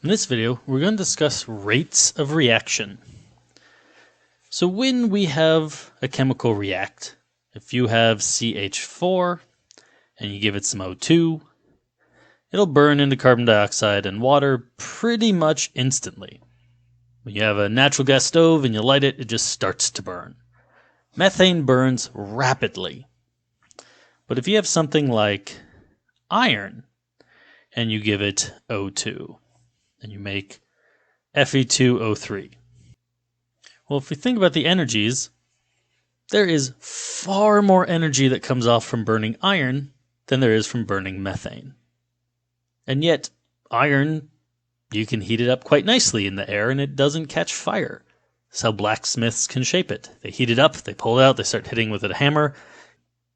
In this video, we're going to discuss rates of reaction. So when we have a chemical react, if you have CH4 and you give it some O2, it'll burn into carbon dioxide and water pretty much instantly. When you have a natural gas stove and you light it, it just starts to burn. Methane burns rapidly. But if you have something like iron and you give it O2, and you make Fe2O3. Well, if we think about the energies, there is far more energy that comes off from burning iron than there is from burning methane. And yet, iron, you can heat it up quite nicely in the air and it doesn't catch fire. That's how blacksmiths can shape it. They heat it up, they pull it out, they start hitting with a hammer.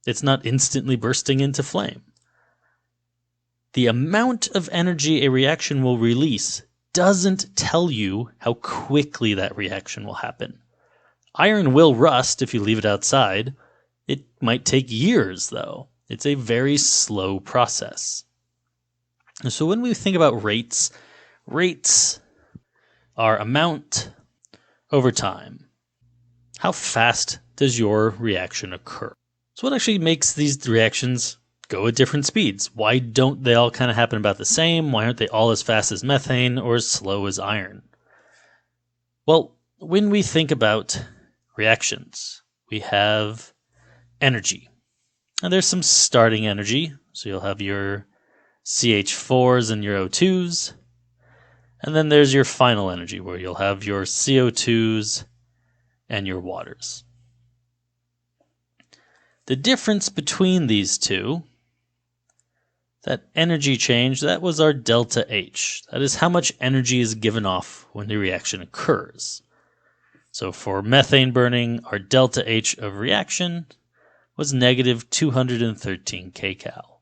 It's not instantly bursting into flame. The amount of energy a reaction will release doesn't tell you how quickly that reaction will happen. Iron will rust if you leave it outside. It might take years, though. It's a very slow process. And so when we think about rates are amount over time. How fast does your reaction occur? So what actually makes these reactions go at different speeds? Why don't they all kind of happen about the same? Why aren't they all as fast as methane or as slow as iron? Well, when we think about reactions, we have energy. And there's some starting energy. So you'll have your CH4s and your O2s. And then there's your final energy, where you'll have your CO2s and your waters. The difference between these two, that energy change, that was our delta H. That is how much energy is given off when the reaction occurs. So for methane burning, our delta H of reaction was negative 213 kcal.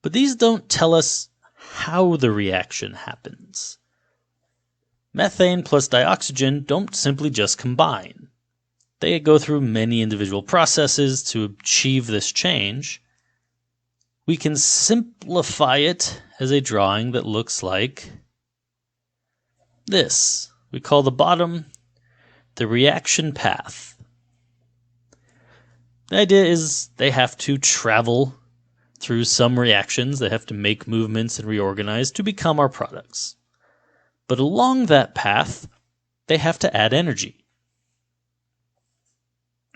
But these don't tell us how the reaction happens. Methane plus dioxygen don't simply just combine. They go through many individual processes to achieve this change. We can simplify it as a drawing that looks like this. We call the bottom the reaction path. The idea is they have to travel through some reactions. They have to make movements and reorganize to become our products. But along that path, they have to add energy.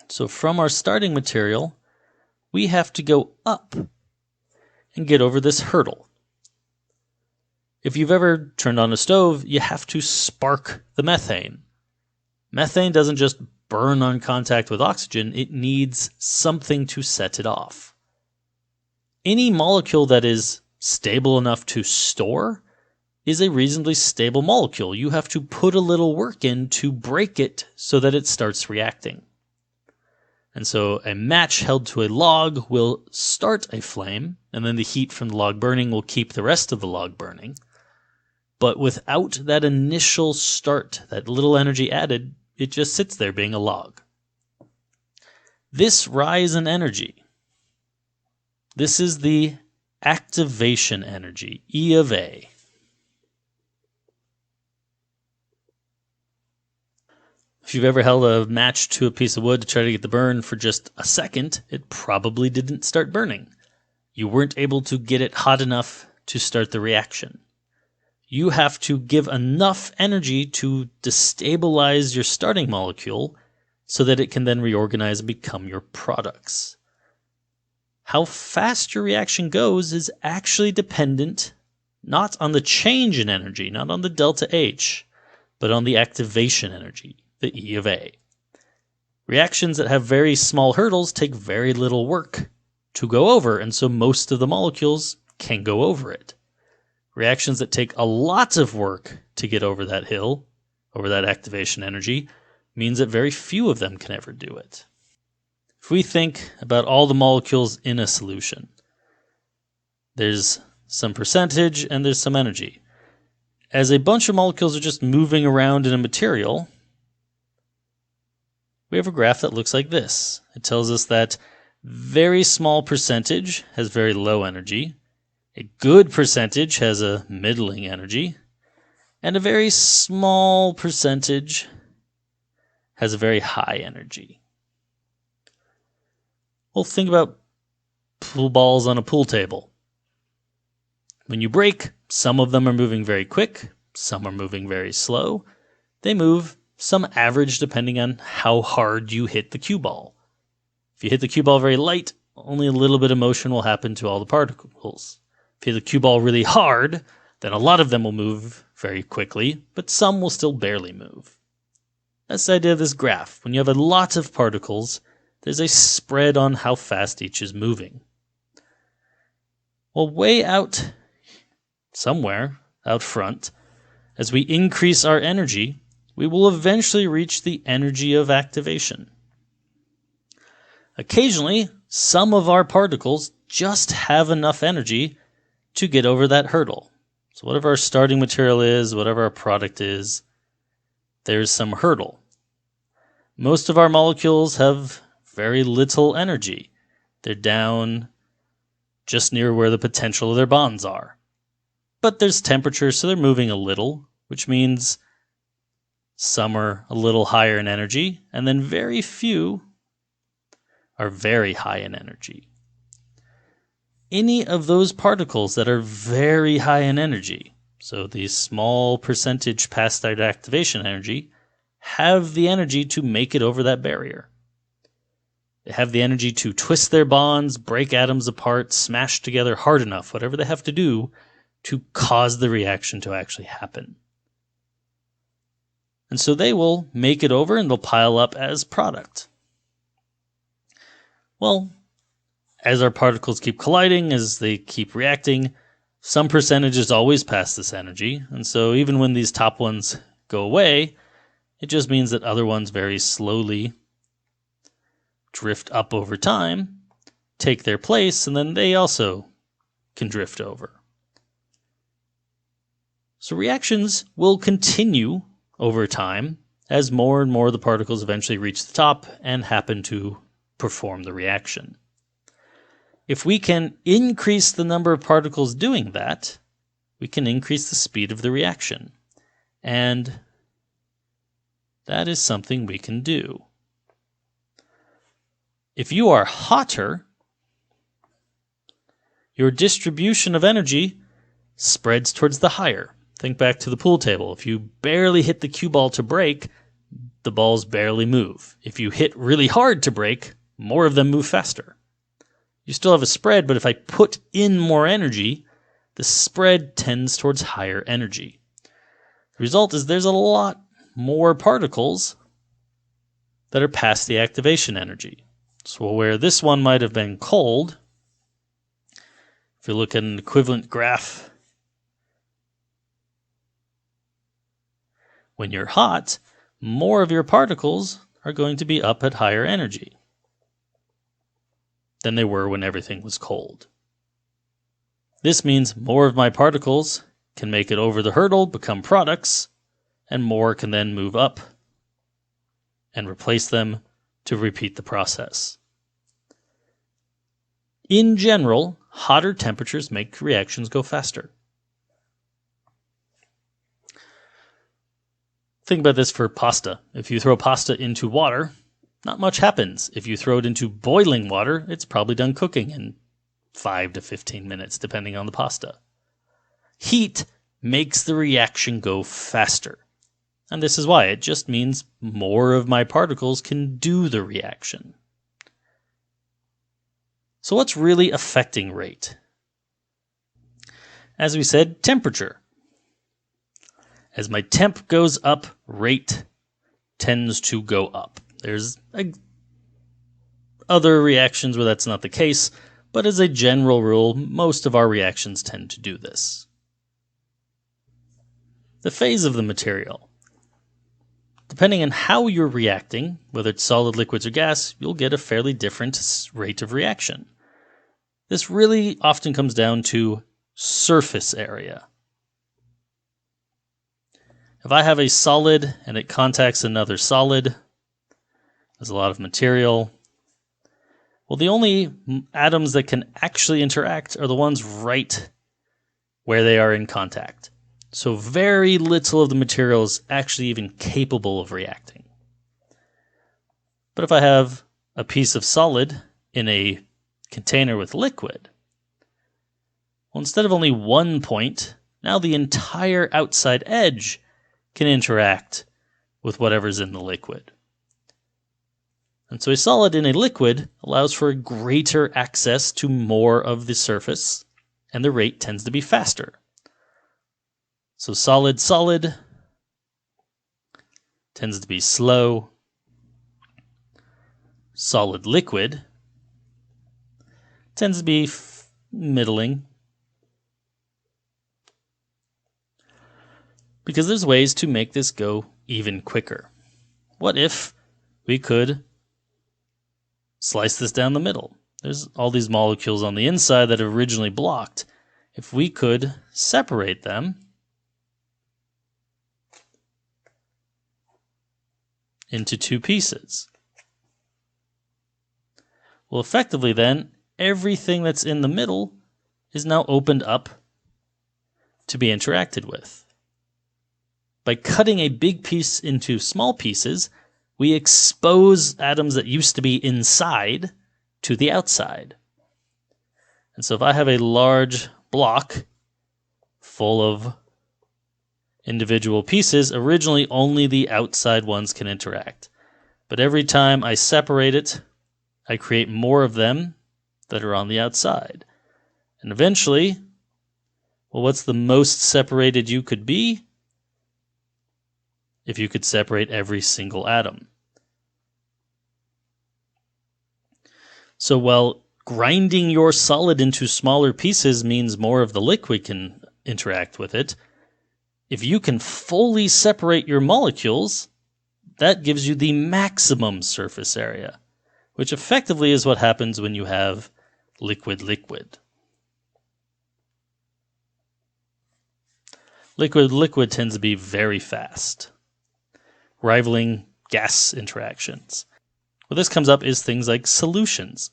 So from our starting material, we have to go up and get over this hurdle. If you've ever turned on a stove, you have to spark the methane. Methane doesn't just burn on contact with oxygen, it needs something to set it off. Any molecule that is stable enough to store is a reasonably stable molecule. You have to put a little work in to break it so that it starts reacting. And so a match held to a log will start a flame, and then the heat from the log burning will keep the rest of the log burning. But without that initial start, that little energy added, it just sits there being a log. This rise in energy, this is the activation energy, E of A. If you've ever held a match to a piece of wood to try to get the burn for just a second, it probably didn't start burning. You weren't able to get it hot enough to start the reaction. You have to give enough energy to destabilize your starting molecule so that it can then reorganize and become your products. How fast your reaction goes is actually dependent not on the change in energy, not on the delta H, but on the activation energy, the E of A. Reactions that have very small hurdles take very little work to go over, and so most of the molecules can go over it. Reactions that take a lot of work to get over that hill, over that activation energy, means that very few of them can ever do it. If we think about all the molecules in a solution, there's some percentage and there's some energy. As a bunch of molecules are just moving around in a material, we have a graph that looks like this. It tells us that very small percentage has very low energy, A good percentage has a middling energy, and a very small percentage has a very high energy. Well, think about pool balls on a pool table. When you break, some of them are moving very quick, some are moving very slow. They move some average depending on how hard you hit the cue ball. If you hit the cue ball very light, only a little bit of motion will happen to all the particles. If you hit the cue ball really hard, then a lot of them will move very quickly, but some will still barely move. That's the idea of this graph. When you have a lot of particles, there's a spread on how fast each is moving. Well, way out somewhere out front, as we increase our energy, we will eventually reach the energy of activation. Occasionally, some of our particles just have enough energy to get over that hurdle. So whatever our starting material is, whatever our product is, there's some hurdle. Most of our molecules have very little energy. They're down just near where the potential of their bonds are. But there's temperature, so they're moving a little, which means some are a little higher in energy, and then very few are very high in energy. Any of those particles that are very high in energy, so these small percentage past their activation energy, have the energy to make it over that barrier. They have the energy to twist their bonds, break atoms apart, smash together hard enough, whatever they have to do to cause the reaction to actually happen. And so they will make it over and they'll pile up as product. Well, as our particles keep colliding, as they keep reacting, some percentages always pass this energy. And so even when these top ones go away, it just means that other ones very slowly drift up over time, take their place, and then they also can drift over. So reactions will continue over time as more and more of the particles eventually reach the top and happen to perform the reaction. If we can increase the number of particles doing that, we can increase the speed of the reaction. And that is something we can do. If you are hotter, your distribution of energy spreads towards the higher. Think back to the pool table. If you barely hit the cue ball to break, the balls barely move. If you hit really hard to break, more of them move faster. You still have a spread, but if I put in more energy, the spread tends towards higher energy. The result is there's a lot more particles that are past the activation energy. So where this one might have been cold, if you look at an equivalent graph, when you're hot, more of your particles are going to be up at higher energy than they were when everything was cold. This means more of my particles can make it over the hurdle, become products, and more can then move up and replace them to repeat the process. In general, hotter temperatures make reactions go faster. Think about this for pasta. If you throw pasta into water, not much happens. If you throw it into boiling water, it's probably done cooking in 5 to 15 minutes, depending on the pasta. Heat makes the reaction go faster. And this is why it just means more of my particles can do the reaction. So what's really affecting rate? As we said, temperature. As my temp goes up, rate tends to go up. There's other reactions where that's not the case, but as a general rule, most of our reactions tend to do this. The phase of the material. Depending on how you're reacting, whether it's solid, liquids, or gas, you'll get a fairly different rate of reaction. This really often comes down to surface area. If I have a solid and it contacts another solid, there's a lot of material. Well, the only atoms that can actually interact are the ones right where they are in contact. So very little of the material is actually even capable of reacting. But if I have a piece of solid in a container with liquid, well, instead of only one point, now the entire outside edge can interact with whatever's in the liquid. And so a solid in a liquid allows for greater access to more of the surface, and the rate tends to be faster. So solid tends to be slow. Solid liquid tends to be middling. Because there's ways to make this go even quicker. What if we could slice this down the middle? There's all these molecules on the inside that are originally blocked. If we could separate them into two pieces, well, effectively then, everything that's in the middle is now opened up to be interacted with. By cutting a big piece into small pieces, we expose atoms that used to be inside to the outside. And so if I have a large block full of individual pieces, originally only the outside ones can interact. But every time I separate it, I create more of them that are on the outside. And eventually, well, what's the most separated you could be? If you could separate every single atom. So while grinding your solid into smaller pieces means more of the liquid can interact with it, if you can fully separate your molecules, that gives you the maximum surface area, which effectively is what happens when you have liquid-liquid. Liquid-liquid tends to be very fast, rivaling gas interactions. What this comes up is things like solutions.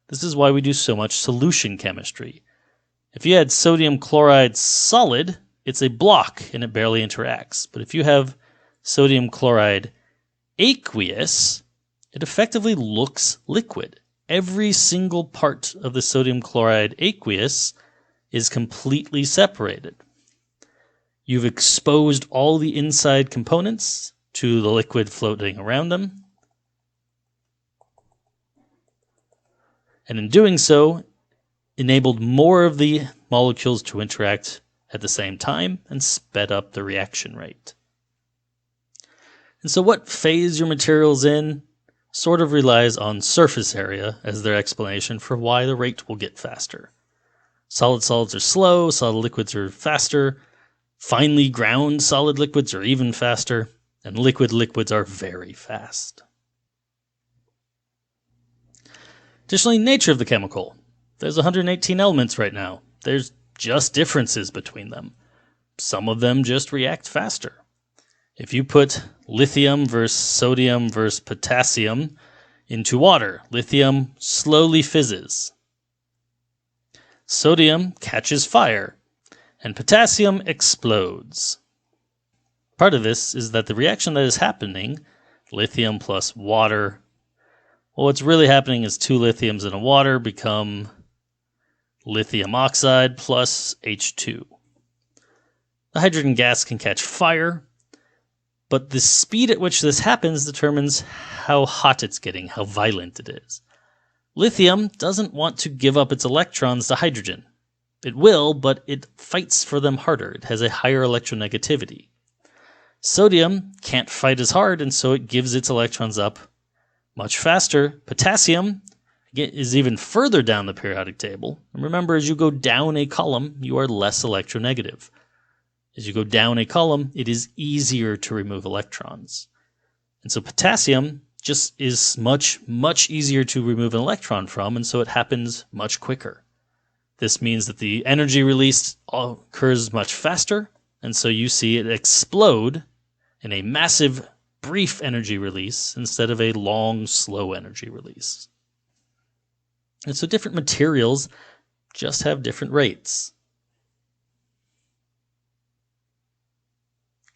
This is why we do so much solution chemistry. If you had sodium chloride solid, it's a block and it barely interacts. But if you have sodium chloride aqueous, it effectively looks liquid. Every single part of the sodium chloride aqueous is completely separated. You've exposed all the inside components to the liquid floating around them. And in doing so, enabled more of the molecules to interact at the same time and sped up the reaction rate. And so what phase your material's in sort of relies on surface area as their explanation for why the rate will get faster. Solid solids are slow, solid liquids are faster, finely ground solid liquids are even faster, and liquid liquids are very fast. Additionally, nature of the chemical. There's 118 elements right now. There's just differences between them. Some of them just react faster. If you put lithium versus sodium versus potassium into water, lithium slowly fizzes. Sodium catches fire, and potassium explodes. Part of this is that the reaction that is happening, lithium plus water, well, what's really happening is two lithiums in a water become lithium oxide plus H2. The hydrogen gas can catch fire, but the speed at which this happens determines how hot it's getting, how violent it is. Lithium doesn't want to give up its electrons to hydrogen. It will, but it fights for them harder. It has a higher electronegativity. Sodium can't fight as hard, and so it gives its electrons up much faster. Potassium is even further down the periodic table. And remember, as you go down a column, you are less electronegative. As you go down a column, it is easier to remove electrons. And so potassium just is much, much easier to remove an electron from, and so it happens much quicker. This means that the energy release occurs much faster, and so you see it explode in a massive, brief energy release instead of a long, slow energy release. And so different materials just have different rates.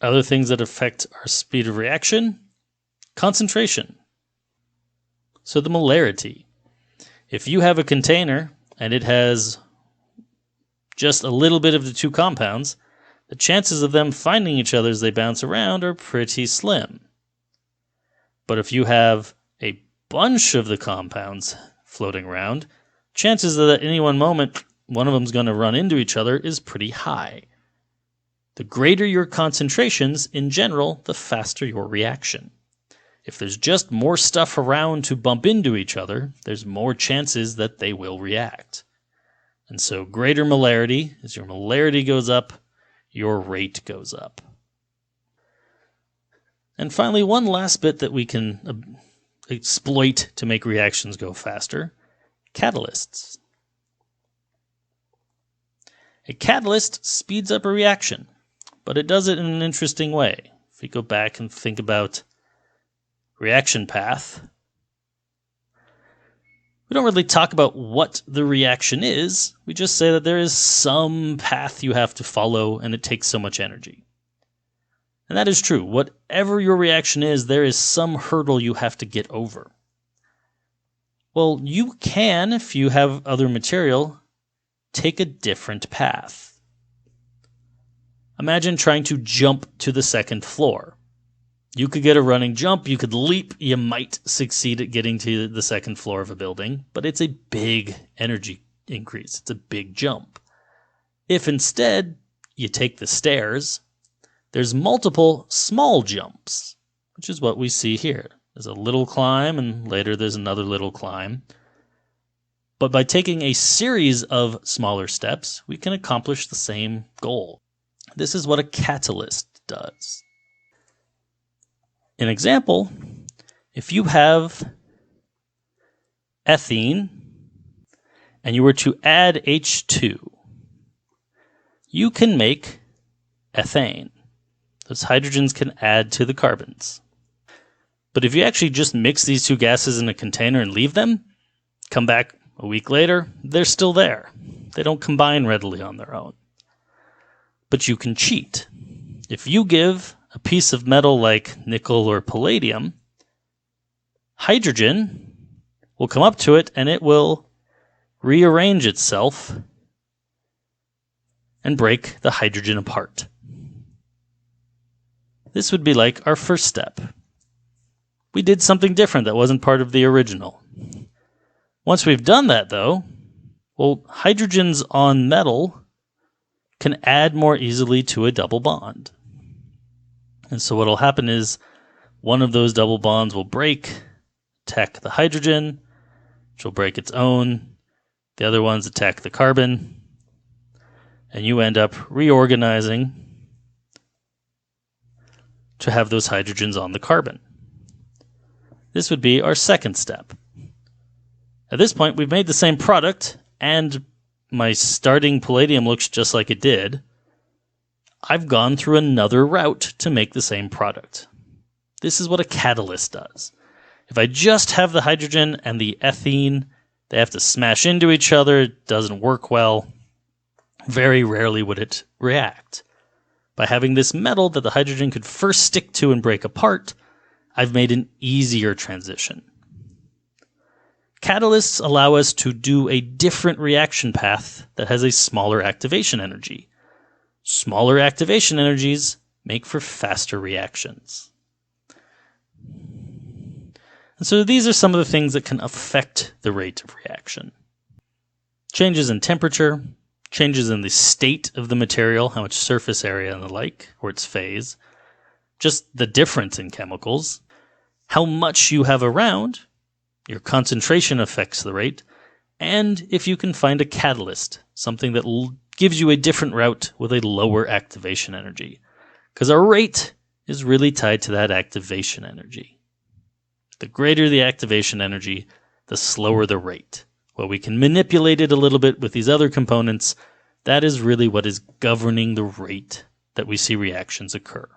Other things that affect our speed of reaction: concentration. So the molarity. If you have a container and it has just a little bit of the two compounds, the chances of them finding each other as they bounce around are pretty slim. But if you have a bunch of the compounds floating around, chances that at any one moment one of them is going to run into each other is pretty high. The greater your concentrations, in general, the faster your reaction. If there's just more stuff around to bump into each other, there's more chances that they will react. And so greater molarity, as your molarity goes up, your rate goes up. And finally, one last bit that we can exploit to make reactions go faster: catalysts. A catalyst speeds up a reaction, but it does it in an interesting way. If we go back and think about reaction path, we don't really talk about what the reaction is. We just say that there is some path you have to follow and it takes so much energy. And that is true. Whatever your reaction is, there is some hurdle you have to get over. Well, you can, if you have other material, take a different path. Imagine trying to jump to the second floor. You could get a running jump, you could leap, you might succeed at getting to the second floor of a building, but it's a big energy increase. It's a big jump. If instead you take the stairs, there's multiple small jumps, which is what we see here. There's a little climb, and later there's another little climb. But by taking a series of smaller steps, we can accomplish the same goal. This is what a catalyst does. An example, if you have ethene and you were to add H2, you can make ethane. Those hydrogens can add to the carbons. But if you actually just mix these two gases in a container and leave them, come back a week later, they're still there. They don't combine readily on their own. But you can cheat. If you give a piece of metal like nickel or palladium, hydrogen will come up to it and it will rearrange itself and break the hydrogen apart. This would be like our first step. We did something different that wasn't part of the original. Once we've done that, though, well, hydrogens on metal can add more easily to a double bond. And so what will happen is one of those double bonds will break, attack the hydrogen, which will break its own. The other ones attack the carbon. And you end up reorganizing to have those hydrogens on the carbon. This would be our second step. At this point, we've made the same product, and my starting palladium looks just like it did. I've gone through another route to make the same product. This is what a catalyst does. If I just have the hydrogen and the ethene, they have to smash into each other. It doesn't work well. Very rarely would it react. By having this metal that the hydrogen could first stick to and break apart, I've made an easier transition. Catalysts allow us to do a different reaction path that has a smaller activation energy. Smaller activation energies make for faster reactions. And so these are some of the things that can affect the rate of reaction. Changes in temperature, changes in the state of the material, how much surface area and the like, or its phase, just the difference in chemicals, how much you have around, your concentration affects the rate, and if you can find a catalyst, something that gives you a different route with a lower activation energy. Because our rate is really tied to that activation energy. The greater the activation energy, the slower the rate. Well, we can manipulate it a little bit with these other components. That is really what is governing the rate that we see reactions occur.